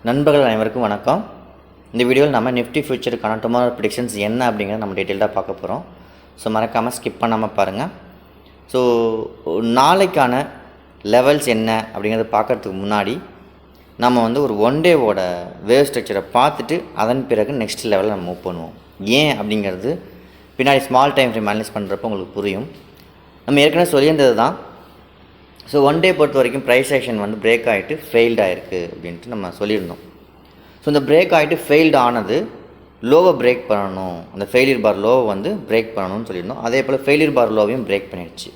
நண்பர்கள் அனைவருக்கும் வணக்கம். இந்த வீடியோவில் நம்ம நிஃப்டி ஃபியூச்சருக்கான டுமாரோ ப்ரிடிக்ஷன்ஸ் என்ன அப்படிங்கிறத நம்ம டீட்டெயில்டாக பார்க்க போகிறோம். ஸோ மறக்காமல் ஸ்கிப் பண்ணாமல் பாருங்கள். ஸோ நாளைக்கான லெவல்ஸ் என்ன அப்படிங்கிறத பார்க்குறதுக்கு முன்னாடி நம்ம ஒரு ஒன் டேவோட வேவ் ஸ்ட்ரக்சரை பார்த்துட்டு அதன் பிறகு நெக்ஸ்ட் லெவலில் நம்ம மூவ் பண்ணுவோம். ஏன் அப்படிங்கிறது பின்னாடி ஸ்மால் டைம் ஃப்ரேம் அனலைஸ் பண்ணுறப்போ உங்களுக்கு புரியும். நம்ம ஏற்கனவே சொல்லியிருந்தது தான். ஸோ ஒன் டே பொறுத்த வரைக்கும் ப்ரைஸ் ஆக்ஷன் பிரேக் ஆகிட்டு ஃபெயில்டு ஆகிருக்கு அப்படின்ட்டு நம்ம சொல்லியிருந்தோம். ஸோ இந்த பிரேக் ஆகிட்டு ஃபெயில்டு ஆனது லோவை பிரேக் பண்ணணும், அந்த ஃபெயிலியர் பார் லோவை பிரேக் பண்ணணும்னு சொல்லியிருந்தோம். அதே போல் ஃபெயிலியர் பார் லோவையும் பிரேக் பண்ணிடுச்சு.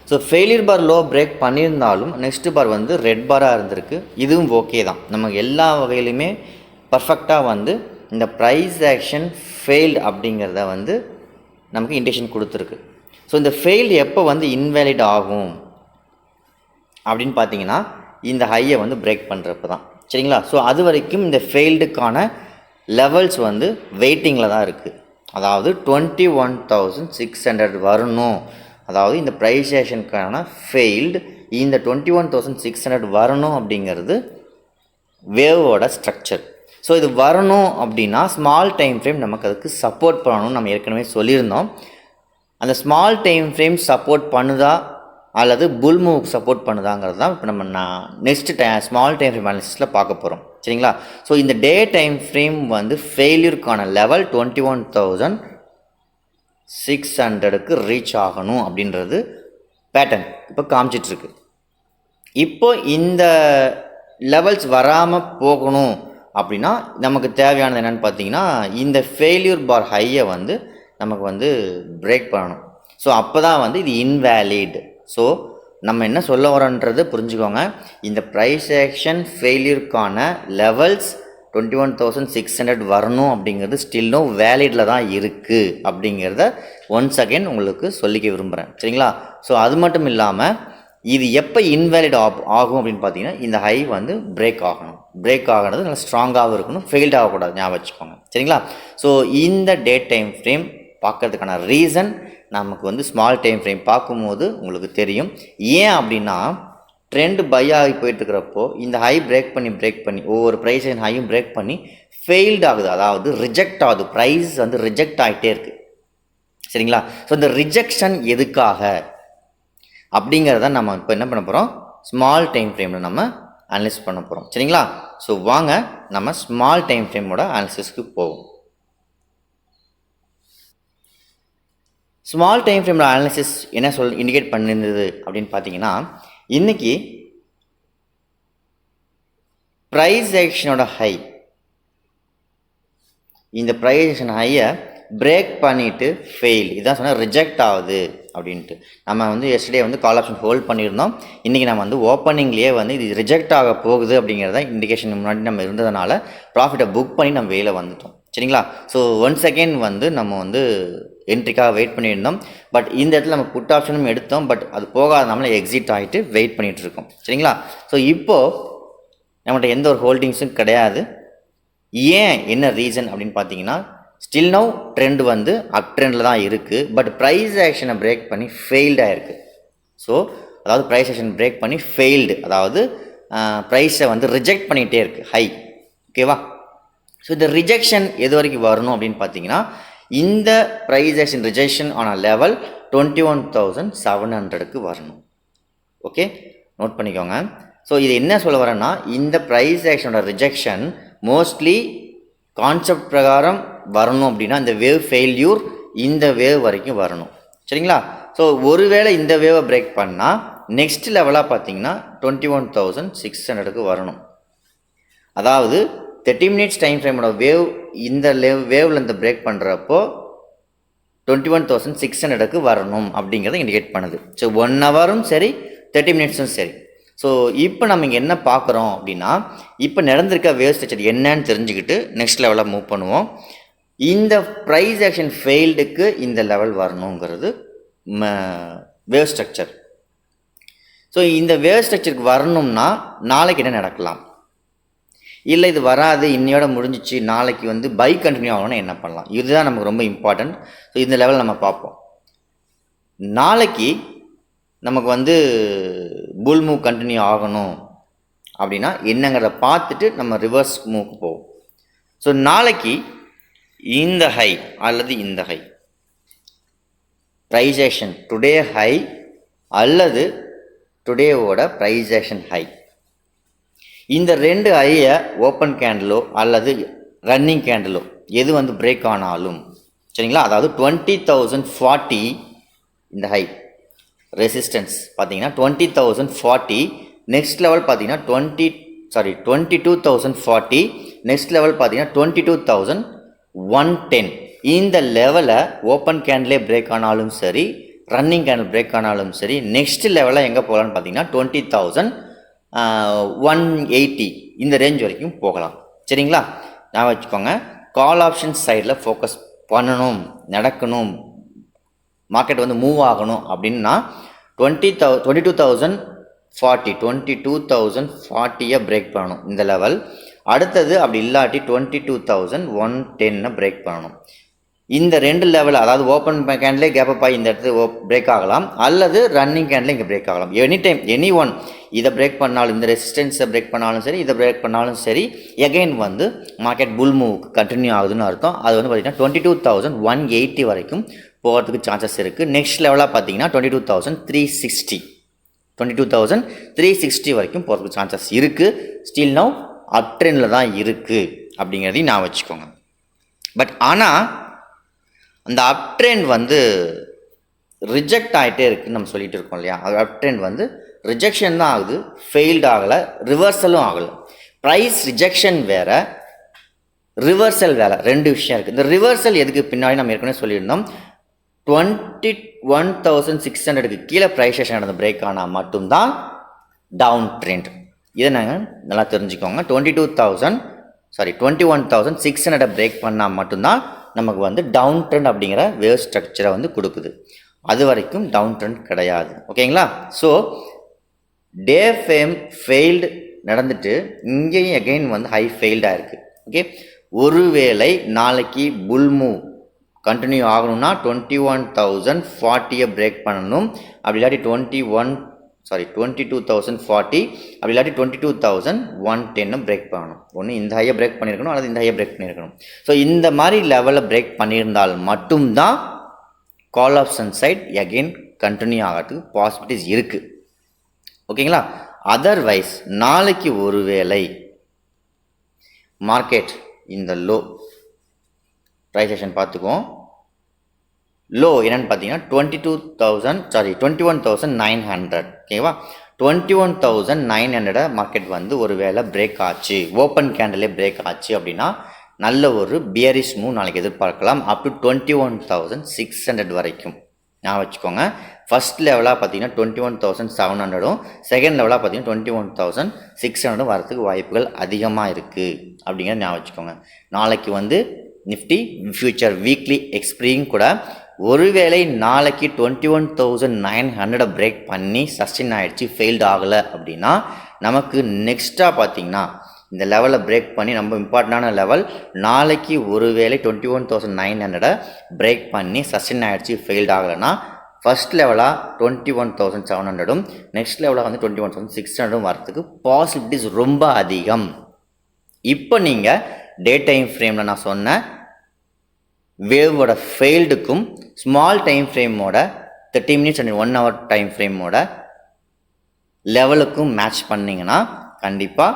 ஸோ ஃபெயிலியர் பார் லோ பிரேக் பண்ணியிருந்தாலும் நெக்ஸ்ட் பார் ரெட் பாராக இருந்திருக்கு. இதுவும் ஓகே தான். நமக்கு எல்லா வகையிலுமே பர்ஃபெக்டாக இந்த ப்ரைஸ் ஆக்ஷன் ஃபெயில்டு அப்படிங்கிறத நமக்கு இண்டிகேஷன் கொடுத்துருக்கு. ஸோ இந்த ஃபெயில்டு எப்போ இன்வேலிட் ஆகும் அப்படின்னு பார்த்தீங்கன்னா இந்த ஹையை பிரேக் பண்ணுறப்ப தான், சரிங்களா? ஸோ அது வரைக்கும் இந்த ஃபெயில்டுக்கான லெவல்ஸ் வெயிட்டிங்கில் தான் இருக்குது. அதாவது 21,600 வரணும். அதாவது இந்த ப்ரைஸ் ஆக்ஷனுக்கான ஃபெயில்டு இந்த 21,600 வரணும் அப்படிங்கிறது வேவோட ஸ்ட்ரக்சர். ஸோ இது வரணும் அப்படின்னா ஸ்மால் டைம் ஃப்ரேம் நமக்கு அதுக்கு சப்போர்ட் பண்ணணும்னு நம்ம ஏற்கனவே சொல்லியிருந்தோம். அந்த ஸ்மால் டைம் ஃப்ரேம் சப்போர்ட் பண்ணுதா அல்லது புல் மூவ் சப்போர்ட் பண்ணுதாங்கிறது தான் இப்போ நம்ம நெக்ஸ்ட் ஸ்மால் டைம் ஃப்ரேம் அனாலிசிஸில் பார்க்க போகிறோம், சரிங்களா? ஸோ இந்த டே டைம் ஃப்ரேம் ஃபெயிலியருக்கான லெவல் 21,600க்கு ரீச் ஆகணும் அப்படின்றது பேட்டர்ன் இப்போ காமிச்சிட்ருக்கு. இப்போ இந்த லெவல்ஸ் வராமல் போகணும் அப்படின்னா நமக்கு தேவையானது என்னென்னு பார்த்தீங்கன்னா இந்த ஃபெயிலியர் பார் ஹையை நமக்கு பிரேக் பண்ணணும். ஸோ அப்போ தான் இது இன்வேலிட். ஸோ நம்ம என்ன சொல்ல வரோன்றது புரிஞ்சுக்கோங்க. இந்த ப்ரைஸ் ஆக்ஷன் ஃபெயிலியருக்கான லெவல்ஸ் 21,600 வரணும் அப்படிங்கிறது ஸ்டில் நோ வேலிடில் தான் இருக்குது அப்படிங்கிறத ஒன்ஸ் அகெயின் உங்களுக்கு சொல்லிக்க விரும்புகிறேன், சரிங்களா? ஸோ அது மட்டும் இல்லாமல் இது எப்போ இன்வேலிட் ஆகும் அப்படின்னு பார்த்தீங்கன்னா இந்த ஹை பிரேக் ஆகணும். பிரேக் ஆகிறது நல்லா ஸ்ட்ராங்காகவும் இருக்கணும், ஃபெயில்ட் ஆகக்கூடாது, ஞாபகம் வச்சுக்கோங்க, சரிங்களா? ஸோ இந்த டே டைம் ஃப்ரேம் பார்க்கறதுக்கான ரீசன் நமக்கு ஸ்மால் டைம் ஃப்ரேம் பார்க்கும்போது உங்களுக்கு தெரியும். ஏன் அப்படின்னா ட்ரெண்ட் பை ஆகி போயிட்டுருக்கிறப்போ இந்த ஹை பிரேக் பண்ணி ஒவ்வொரு ப்ரைஸ் ஹையும் பிரேக் பண்ணி ஃபெயில்டு ஆகுது, அதாவது ரிஜெக்ட் ஆகுது. ப்ரைஸ் ரிஜெக்ட் ஆகிட்டே இருக்குது, சரிங்களா? ஸோ இந்த ரிஜெக்ஷன் எதுக்காக அப்படிங்கிறத நம்ம இப்போ என்ன பண்ண போகிறோம், ஸ்மால் டைம் ஃப்ரேமில் நம்ம அனலைஸ் பண்ண போகிறோம், சரிங்களா? ஸோ வாங்க நம்ம ஸ்மால் டைம் ஃப்ரேமோட அனாலிசிஸ்க்கு போவோம். ஸ்மால் டைம் ஃப்ரேமோட அனாலிசிஸ் என்ன இண்டிகேட் பண்ணியிருந்தது அப்படின்னு பார்த்தீங்கன்னா இன்றைக்கி ப்ரைஸ் ஆக்ஷனோட ஹை, இந்த ப்ரைஸ் ஆக்ஷன் ஹையை பிரேக் பண்ணிவிட்டு ஃபெயில், இதான் சொன்னால் ரிஜெக்ட் ஆகுது அப்படின்ட்டு. நம்ம எஸ்டர்டே கால் ஆப்ஷன் ஹோல்ட் பண்ணியிருந்தோம். இன்றைக்கி நம்ம ஓப்பனிங்லேயே இது ரிஜெக்ட் ஆக போகுது அப்படிங்கிறத இண்டிகேஷன் முன்னாடி நம்ம இருந்ததுனால ப்ராஃபிட்டை புக் பண்ணி நம்ம வெளியில் வந்துட்டோம், சரிங்களா? ஸோ ஒன்ஸ் அகெயின் நம்ம என்ட்ரிக்காக வெயிட் பண்ணியிருந்தோம். பட் இந்த இடத்துல நம்ம புட் ஆப்ஷனும் எடுத்தோம். பட் அது போகாதனால எக்ஸிட் ஆகிட்டு வெயிட் பண்ணிகிட்ருக்கோம், சரிங்களா? ஸோ இப்போது நம்மகிட்ட எந்த ஒரு ஹோல்டிங்ஸும் கிடையாது. ஏன், என்ன ரீசன் அப்படின்னு பார்த்தீங்கன்னா ஸ்டில் நவ் ட்ரெண்ட் அப் ட்ரெண்டில் தான் இருக்குது. பட் ப்ரைஸ் ஆக்ஷனை பிரேக் பண்ணி ஃபெயில்டாக இருக்குது. ஸோ அதாவது ப்ரைஸ் ஆக்ஷன் பிரேக் பண்ணி ஃபெயில்டு, அதாவது ப்ரைஸை ரிஜெக்ட் பண்ணிகிட்டே இருக்குது ஹை, ஓகேவா? ஸோ இந்த ரிஜெக்ஷன் எது வரைக்கும் வரணும் அப்படின்னு பார்த்தீங்கன்னா இந்த ப்ரைஸ் ஆக்ஷன் ரிஜெக்ஷன் ஆன லெவல் 21,700க்கு வரணும். ஓகே, நோட் பண்ணிக்கோங்க. ஸோ இது என்ன சொல்ல வரேன்னா இந்த ப்ரைஸ் ஆக்ஷனோட ரிஜெக்ஷன் மோஸ்ட்லி கான்செப்ட் பிரகாரம் வரணும் அப்படின்னா இந்த வேவ் ஃபெயில்யூர் இந்த வேவ் வரைக்கும் வரணும், சரிங்களா? ஸோ ஒருவேளை இந்த வேவை பிரேக் பண்ணால் நெக்ஸ்ட் லெவலாக பார்த்தீங்கன்னா 21,600க்கு வரணும். அதாவது 30 மினிட்ஸ் டைம் ஃப்ரேமோட வேவ் இந்த வேவில் பிரேக் பண்ணுறப்போ 21,600க்கு வரணும் அப்படிங்கிறத இண்டிகேட் பண்ணுது. ஸோ 1 ஹவரும் சரி 30 மினிட்ஸும் சரி. ஸோ இப்போ நம்ம இங்கே என்ன பார்க்குறோம் அப்படின்னா இப்போ நடந்திருக்க வேவ் ஸ்ட்ரக்சர் என்னன்னு தெரிஞ்சுக்கிட்டு நெக்ஸ்ட் லெவலில் மூவ் பண்ணுவோம். இந்த ப்ரைஸ் ஆக்ஷன் ஃபெயில்டுக்கு இந்த லெவல் வரணுங்கிறது வேவ் ஸ்ட்ரக்சர். ஸோ இந்த வேவ் ஸ்ட்ரக்சருக்கு வரணும்னா நாளைக்கு என்ன நடக்கலாம், இல்லை இது வராது இன்னையோட முடிஞ்சிச்சு நாளைக்கு பை கண்டினியூ ஆகணும்னா என்ன பண்ணலாம், இதுதான் நமக்கு ரொம்ப இம்பார்ட்டன்ட். ஸோ இந்த லெவல் நம்ம பார்ப்போம். நாளைக்கு நமக்கு புல் மூவ் கண்டினியூ ஆகணும் அப்படின்னா என்னங்கிறத பார்த்துட்டு நம்ம ரிவர்ஸ் மூவ்க்கு போவோம். ஸோ நாளைக்கு இந்த ஹை அல்லது இந்த high price action today high அல்லது டுடேவோட ப்ரைஸ் ஆக்ஷன் ஹை, இந்த ரெண்டு ஹையை ஓப்பன் கேண்டிலோ அல்லது ரன்னிங் கேண்டிலோ எது வந்து பிரேக் ஆனாலும் சரிங்களா, அதாவது 20,040 இந்த ஹை ரெசிஸ்டன்ஸ் பார்த்தீங்கன்னா 20,040, நெக்ஸ்ட் லெவல் பார்த்தீங்கன்னா 22,040, நெக்ஸ்ட் லெவல் பார்த்தீங்கன்னா 22,110. இந்த லெவலை ஓப்பன் கேண்டிலே பிரேக் ஆனாலும் சரி, ரன்னிங் கேண்டில் பிரேக் ஆனாலும் சரி, நெக்ஸ்ட் லெவலில் எங்கே போகலான்னு பார்த்தீங்கன்னா 20,180 இந்த ரேஞ்ச் வரைக்கும் போகலாம். சரிங்களா, நான் வச்சுக்கோங்க. கால் ஆப்ஷன் சைடில் ஃபோக்கஸ் பண்ணணும், நடக்கணும், மார்க்கெட் வந்து மூவ் ஆகணும் அப்படின்னா 22,040 பிரேக் பண்ணணும் இந்த லெவல். அடுத்தது அப்படி இல்லாட்டி 22,110 பிரேக் பண்ணணும். இந்த ரெண்டு லெவல், அதாவது ஓப்பன் கேண்டிலே கேப் அப் ஆகி இந்த இடத்துல பிரேக் ஆகலாம், அல்லது ரன்னிங் கேண்டில் இங்கே பிரேக் ஆகலாம். எனி டைம் எனி ஒன் இதை பிரேக் பண்ணாலும், இந்த ரெசிஸ்டன்ஸை பிரேக் பண்ணாலும் சரி, இதை பிரேக் பண்ணாலும் சரி, எகைன் வந்து மார்க்கெட் புல் மூவ்க்கு கண்டினியூ ஆகுதுன்னு அர்த்தம். அது வந்து பார்த்திங்கன்னா 22,180 வரைக்கும் போகிறதுக்கு சான்சஸ் இருக்குது. நெக்ஸ்ட் லெவலாக பார்த்தீங்கன்னா 22,360 வரைக்கும் போகிறதுக்கு சான்சஸ் இருக்குது. ஸ்டில் நவ் அப் ட்ரெண்டில் தான் இருக்குது அப்படிங்கிறதையும் நான் வச்சுக்கோங்க. பட் ஆனால் அந்த அப் ட்ரெண்ட் வந்து ரிஜெக்ட் ஆகிட்டே இருக்குதுன்னு நம்ம சொல்லிட்டு இருக்கோம் இல்லையா, அது அப் ட்ரெண்ட் வந்து ரிஜெக்ஷன் தான் ஆகுது, ஃபெயில்டு ஆகலை, ரிவர்சலும் ஆகலை. ப்ரைஸ் ரிஜெக்ஷன் வேறு, ரிவர்சல் வேறு, ரெண்டு விஷயம் இருக்குது. இந்த ரிவர்சல் எதுக்கு பின்னாடி நம்ம ஏற்கனவே சொல்லியிருந்தோம், 21,600க்கு கீழே ப்ரைஸ் ஆக்ஷன் நடந்த பிரேக் ஆனால் மட்டும்தான் டவுன் ட்ரெண்ட். இதை நாங்கள் நல்லா தெரிஞ்சுக்கோங்க. 21,600 பிரேக் பண்ணால் மட்டும்தான் நமக்கு வந்து டவுன் ட்ரெண்ட் அப்படிங்கிற வேவ் ஸ்ட்ரக்சரை வந்து கொடுக்குது. அது வரைக்கும் டவுன் ட்ரெண்ட் கிடையாது. ஓகேங்களா? ஸோ டே ஃபேம் ஃபெயில்டு நடந்துட்டு இங்கேயும் எகெயின் வந்து ஹை ஃபெயில்டாக இருக்குது. ஓகே, ஒருவேளை நாளைக்கு புல் மூவ் கண்டினியூ ஆகணும்னா 21,040 பிரேக் பண்ணணும். அப்படி இல்லாட்டி 22,040, அப்படி இல்லாட்டி 22,110 பிரேக் பண்ணணும். ஒன்று இந்த ஹையை பிரேக் பண்ணியிருக்கணும், அல்லது இந்த ஹையை பிரேக் பண்ணியிருக்கணும். ஸோ இந்த மாதிரி லெவலில் பிரேக் பண்ணியிருந்தால் மட்டும்தான் call option side again continue ஆகிறதுக்கு பாசிபிலிட்டிஸ் இருக்குது. ஓகேங்களா? அதர்வைஸ் நாளைக்கு ஒருவேளை மார்க்கெட் இந்த லோ ப்ரைஸ் ஆக்ஷன் பார்த்துக்குவோம். லோ என்னென்னு பார்த்தீங்கன்னா 21,900. ஓகேவா? 21,900 மார்க்கெட் வந்து ஒரு வேளை பிரேக் ஆச்சு, ஓப்பன் கேண்டிலே பிரேக் ஆச்சு அப்படின்னா நல்ல ஒரு பியரிஷ் மூவ் நாளைக்கு எதிர்பார்க்கலாம். அப் டு 21,600 வரைக்கும் நான் வச்சுக்கோங்க. ஃபஸ்ட் லெவலாக பார்த்தீங்கன்னா 21,700, செகண்ட் லெவலாக பார்த்தீங்கன்னா 21,600 வரதுக்கு வாய்ப்புகள் அதிகமாக இருக்குது அப்படிங்கிறத நான் வச்சுக்கோங்க. நாளைக்கு வந்து நிஃப்டி ஃபியூச்சர் வீக்லி எக்ஸ்பிரியும் கூட ஒருவேளை நாளைக்கு 21,900 பிரேக் பண்ணி சஸ்டெயின் ஆகிடுச்சு, ஃபெயில்டு ஆகலை அப்படின்னா நமக்கு நெக்ஸ்ட்டாக பார்த்திங்கன்னா இந்த லெவலை பிரேக் பண்ணி நம்ம இம்பார்ட்டண்டான லெவல் நாளைக்கு ஒருவேளை 21,900 பிரேக் பண்ணி சஸ்டெயின் ஆகிடுச்சு, ஃபெயில்டு ஆகலைன்னா ஃபஸ்ட் லெவலாக 21,700, நெக்ஸ்ட் லெவலாக வந்து 21,600 வரத்துக்கு பாசிபிலிட்டிஸ் ரொம்ப அதிகம். இப்போ நீங்கள் டே டைம் ஃப்ரேமில் நான் சொன்ன வேவோட ஃபெயில்டுக்கும் ஸ்மால் டைம் ஃப்ரேமோட 30 minutes அண்ட் 1 hour டைம் ஃப்ரேமோட லெவலுக்கும் மேட்ச் பண்ணிங்கன்னா கண்டிப்பாக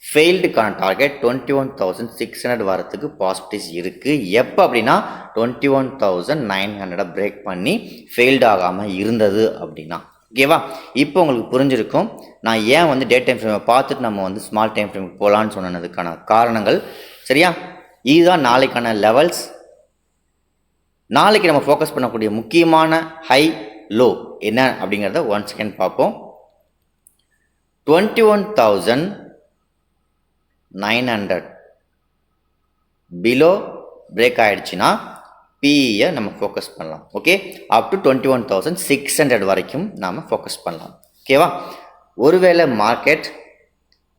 ஃபெயில்டுக்கான டார்கெட் 21,600 வரத்துக்கு பாசிபிலிட்டிஸ் இருக்குது. எப்போ அப்படின்னா 21,900 பிரேக் பண்ணி ஃபெயில்டு ஆகாமல் இருந்தது அப்படின்னா. ஓகேவா? இப்போ உங்களுக்கு புரிஞ்சிருக்கும் நான் ஏன் வந்து டே டைம் ஃப்ரேமை பார்த்துட்டு நம்ம வந்து ஸ்மால் டைம் ஃப்ரேமுக்கு போகலான்னு சொன்னதுக்கான காரணங்கள். சரியா? இதுதான் நாளைக்கான லெவல்ஸ். நாளைக்கு நம்ம ஃபோக்கஸ் பண்ணக்கூடிய முக்கியமான ஹை லோ என்ன அப்படிங்கிறத 1 செகண்ட் பார்ப்போம். 21,900 பிலோ பிரேக் ஆகிடுச்சுன்னா பிஇயை நம்ம ஃபோக்கஸ் பண்ணலாம். ஓகே, அப் டு 21,600 வரைக்கும் நாம் ஃபோக்கஸ் பண்ணலாம். ஓகேவா? ஒருவேளை மார்க்கெட்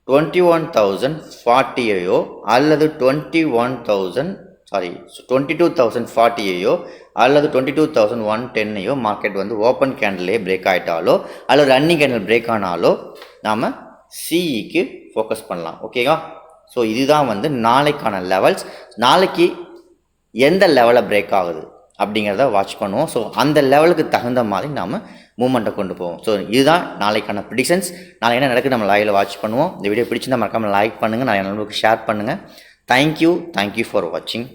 21,040 அல்லது 22,040 அல்லது 22,110 மார்க்கெட் வந்து ஓப்பன் கேண்டிலே பிரேக் ஆகிட்டாலோ அல்லது ரன்னிங் கேண்டில் பிரேக் ஆனாலோ நாம் சிஇக்கு ஃபோக்கஸ் பண்ணலாம். ஓகேவா? ஸோ இதுதான் வந்து நாளைக்கான லெவல்ஸ். நாளைக்கு எந்த லெவலில் பிரேக் ஆகுது அப்படிங்கிறத வாட்ச் பண்ணுவோம். ஸோ அந்த லெவலுக்கு தகுந்த மாதிரி நாம் மூமெண்ட்டை கொண்டு போவோம். ஸோ இதுதான் நாளைக்கான ப்ரிடிக்ஷன்ஸ். நாளை என்ன நடக்குது நம்ம லைவில் வாட்ச் பண்ணுவோம். இந்த வீடியோ பிடிச்சிருந்தா மறக்காமல் லைக் பண்ணுங்கள், நிறைய நண்பர்களுக்கு ஷேர் பண்ணுங்கள். தேங்க்யூ ஃபார் வாட்சிங்.